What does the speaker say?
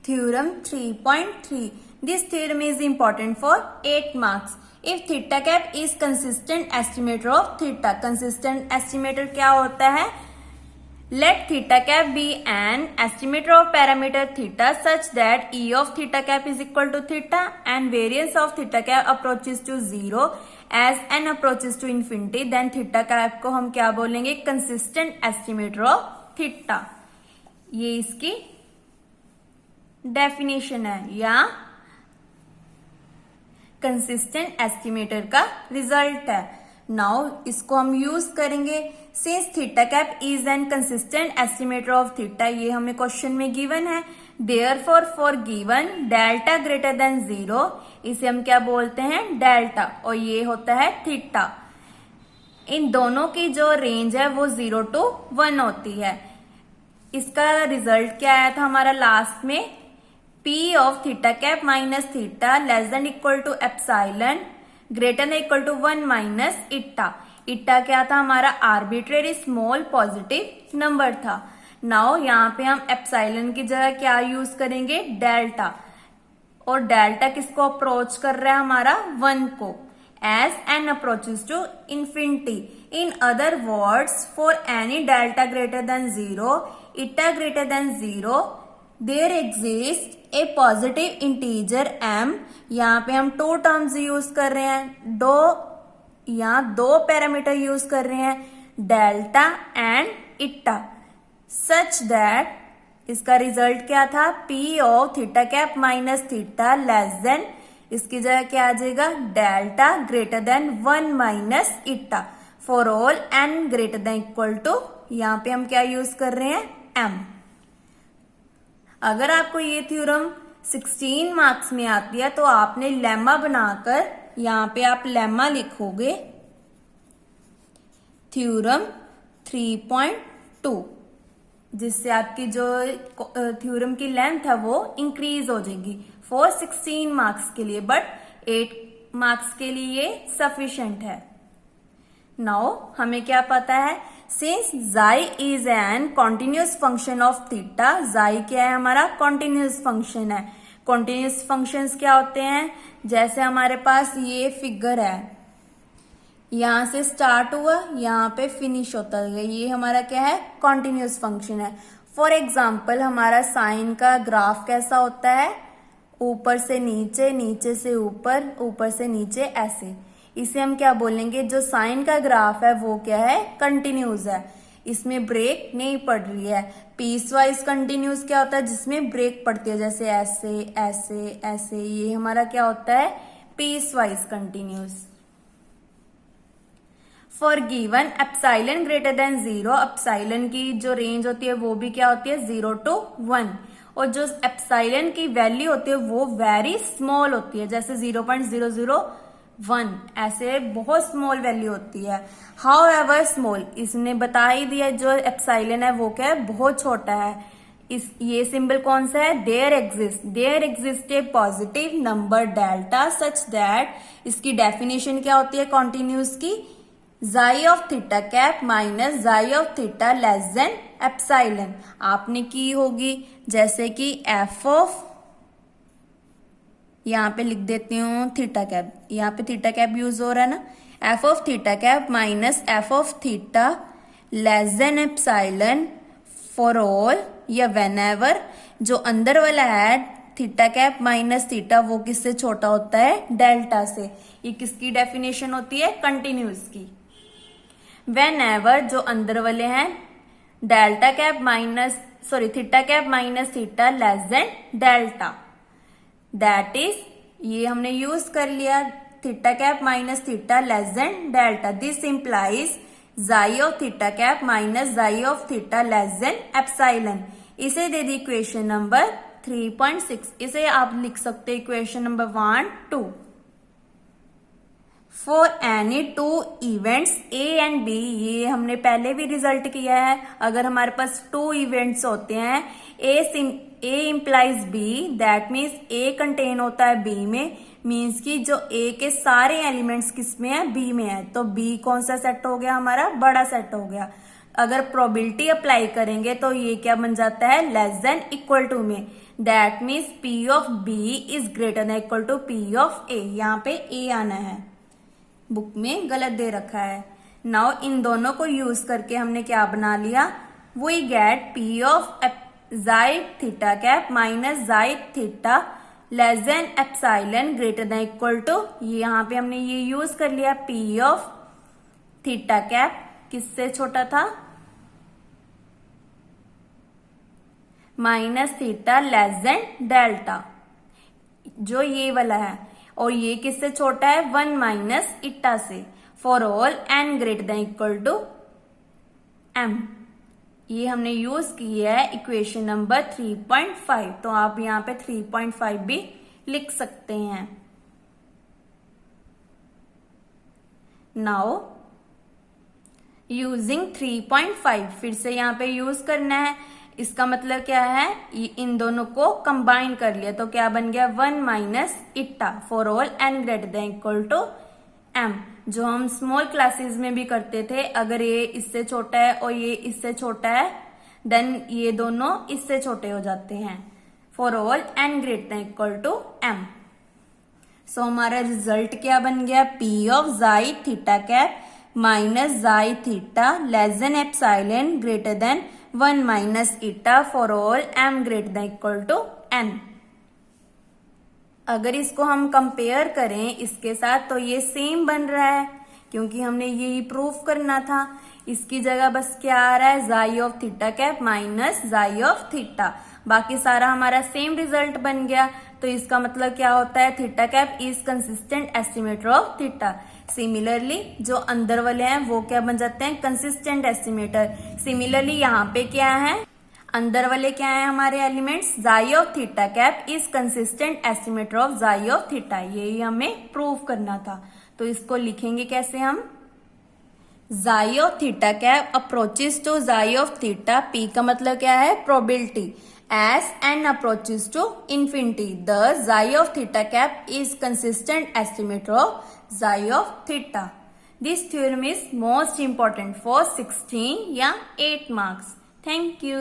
Theorem 3.3. This theorem is important for 8 marks. If theta cap is consistent estimator of theta. Consistent estimator क्या होता है? Let theta cap be an estimator of parameter theta such that E of theta cap is equal to theta and variance of theta cap approaches to 0 as n approaches to infinity. Then theta cap को हम क्या बोलेंगे? Consistent estimator of theta. ये इसकी definition है या consistent estimator का result है. नाउ इसको हम यूज करेंगे. Since theta cap is an consistent estimator of theta, ये हमें क्वेश्चन में गिवन है. Therefore for given delta greater than 0, इसे हम क्या बोलते हैं? डेल्टा. और ये होता है थीटा. इन दोनों की जो रेंज है वो 0 to 1 होती है. इसका रिजल्ट क्या आया था हमारा लास्ट में? P of theta cap minus theta less than equal to epsilon greater than equal to 1 minus इट्टा. इट्टा क्या था हमारा? आर्बिट्रेरी स्मॉल पॉजिटिव नंबर था. नाउ यहाँ पे हम एप्साइलन की जगह क्या यूज करेंगे? डेल्टा. और डेल्टा किसको अप्रोच कर रहा है? हमारा 1 को. As n approaches to infinity. In other words for any delta greater than 0, eta greater than 0, there exist a positive integer m. यहाँ पे हम 2 टर्म्स यूज कर रहे हैं. यहाँ 2 पैरामीटर यूज कर रहे हैं, delta and eta. Such that इसका रिजल्ट क्या था? P of theta cap minus theta less than, इसकी जगह क्या आ जाएगा? Delta greater than 1 minus eta for all n greater than equal to, यहाँ पे हम क्या यूज कर रहे हैं? m. अगर आपको ये थ्योरम 16 मार्क्स में आती है तो आपने लेमा बनाकर यहाँ पे आप लेमा लिखोगे थ्योरम 3.2, जिससे आपकी जो थ्योरम की लेंथ है वो इंक्रीज हो जाएगी फॉर 16 मार्क्स के लिए, बट 8 मार्क्स के लिए सफिशिएंट है. नाउ हमें क्या पता है? Since xi is an continuous function of theta. xi क्या है? हमारा कॉन्टिन्यूस फंक्शन है. कॉन्टिन्यूस फंक्शंस क्या होते हैं? जैसे हमारे पास ये फिगर है, यहां से स्टार्ट हुआ, यहाँ पे फिनिश होता है, ये हमारा क्या है? कॉन्टिन्यूस फंक्शन है. फॉर एग्जाम्पल हमारा साइन का ग्राफ कैसा होता है? ऊपर से नीचे, नीचे से ऊपर, ऊपर से नीचे, ऐसे. इसे हम क्या बोलेंगे? जो साइन का ग्राफ है वो क्या है? कंटिन्यूस है. इसमें ब्रेक नहीं पड़ रही है. पीस वाइज कंटिन्यूस क्या होता है? जिसमें ब्रेक पड़ती है, जैसे ऐसे ऐसे ऐसे. ये हमारा क्या होता है? Piece wise continuous. For given epsilon greater than 0, epsilon की जो रेंज होती है वो भी क्या होती है? 0 to 1. और जो एप्साइलन की वैल्यू होती है वो वेरी स्मॉल होती है, जैसे 0.001, ऐसे बहुत स्मॉल वैल्यू होती है. हाउ एवर स्मॉल, इसने बता ही दिया जो एप्साइलन है वो क्या है? बहुत छोटा है. ये सिंबल कौन सा है? There exist a positive number delta such that, इसकी डेफिनेशन क्या होती है कॉन्टिन्यूस की? xi of theta cap minus xi of theta less than epsilon. आपने की होगी, जैसे कि f ऑफ, यहाँ पे लिख देती हूँ थीटा कैप, यहाँ पे थीटा कैप यूज हो रहा है ना. f of theta cap minus f of theta less than epsilon for all, या वेन एवर जो अंदर वाला है थीटा कैप माइनस थीटा वो किससे छोटा होता है? डेल्टा से. ये किसकी डेफिनेशन होती है? कंटिन्यूस की. वेन एवर जो अंदर वाले हैं delta cap minus, sorry theta cap minus theta less then delta, that is, ये हमने यूज कर लिया theta cap minus theta less then delta. This implies xi of theta cap minus xi of theta less than epsilon. इसे दे the equation number 3.6. इसे आप लिख सकते हैं equation number 1, 2. For any 2 events A and B, ये हमने पहले भी रिजल्ट किया है. अगर हमारे पास 2 इवेंट्स होते हैं, A implies B, that means A contain होता है B में, मीन्स कि जो A के सारे एलिमेंट्स किस में है? B में है. तो B कौन सा सेट हो गया? हमारा बड़ा सेट हो गया. अगर प्रोबेबिलिटी अप्लाई करेंगे तो ये क्या बन जाता है, लेस देन इक्वल टू में। That means P of B is greater than equal to P of A। यहाँ पे A आना है, बुक में गलत दे रखा है। नाउ इन दोनों को यूज करके हमने क्या बना लिया, we get P of xi theta cap minus xi theta less than epsilon greater than equal to, यहाँ पे हमने ये यूज कर लिया P ऑफ थीटा कैप किससे छोटा था, minus theta less then delta, जो ये वाला है, और ये किससे छोटा है, 1 माइनस इटा से, for all n greater than equal to m। ये हमने यूज किया है इक्वेशन नंबर 3.5। तो आप यहाँ पे 3.5 भी लिख सकते हैं। नाउ यूजिंग 3.5 फिर से यहाँ पे यूज करना है। इसका मतलब क्या है, इन दोनों को कंबाइन कर लिया तो क्या बन गया, 1 minus eta for all n greater than equal to m, जो हम स्मॉल क्लासेस में भी करते थे। अगर ये इससे छोटा है और ये इससे छोटा है, देन ये दोनों इससे छोटे हो जाते हैं। For all n greater than equal to m। So हमारा रिजल्ट क्या बन गया, P of xi theta cap minus xi theta less than epsilon greater than 1 minus eta for all m greater than equal to n। अगर इसको हम compare करें इसके साथ तो ये सेम बन रहा है, क्योंकि हमने यही प्रूफ करना था। इसकी जगह बस क्या आ रहा है, xi of theta cap minus xi of theta, बाकी सारा हमारा सेम रिजल्ट बन गया। तो इसका मतलब क्या होता है, theta cap is consistent estimator of theta. Similarly जो अंदर वाले हैं वो क्या बन जाते हैं, कंसिस्टेंट एस्टिमेटर। सिमिलरली यहाँ पे क्या है, अंदर वाले क्या है हमारे elements, xi of theta cap is consistent estimator of xi of theta. यही हमें प्रूव करना था। तो इसको लिखेंगे कैसे हम, xi of theta cap approaches to xi of theta, p का मतलब क्या है, probability, as n approaches to infinity thus xi of theta cap is consistent estimator of xi of theta. This theorem is most important for 16 या 8 marks. Thank you.